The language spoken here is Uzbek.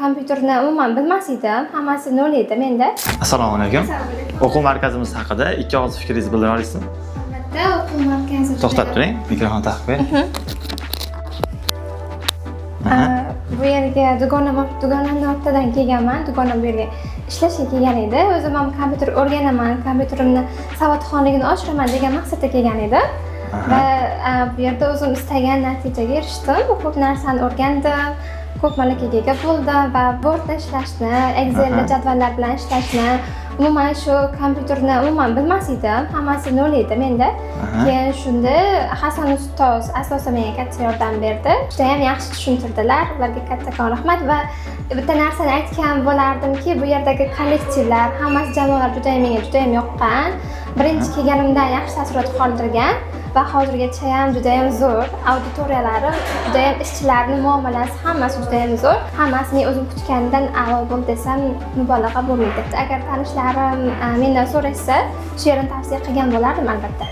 kompyuterni umuman bilmas edim. Hammasi nol edi menda. Assalomu alaykum. O'quv markazimiz haqida ikki og'iz fikringizni bildira olasizmi? Albatta, o'quv markazi. To'xtab turing, mikrofon taqib qo'ying. Bu yerga dugonamni ortidan kelganman. Dugonam bu yerga ishlashga kelgan edi. O'zim ham kompyuter o'rganaman, kompyuterimni savodxonligini oshiraman degan maqsadda kelgan edim. Va bu yerda o'zim istagan natijaga erishdim. Ko'p narsani o'rgandim. Ko'p malakaga ega bo'ldim va Wordda ishlashni, Excelda jadvallar bilan ishlashni, umuman shu kompyuterni umuman bilmas edim. Hammasi nol edi menda. Keyin shunda Hasan ustoz asosan menga katta yordam berdi. Juda ham yaxshi tushuntirdilar. Ularga kattakon rahmat va bitta narsani aytgan bo'lardimki, bu yerdagi kollektivlar, hammasi jamoalar menga juda ham yoqqan. Birinchi kelganimdan yaxshi taassurot qoldirgan. Va hozirgacha ham juda ham zo'r. Auditoriyalari, juda ham ishchilarning muomalasi hammasi juda ham zo'r. Hammasi men o'zim kutganimdan a'lo bo'ldi desam mubolag'a bo'lmaydi. Agar tanishlarim mendan so'rashsa, shu yerni tavsiya qilgan bo'lardim albatta.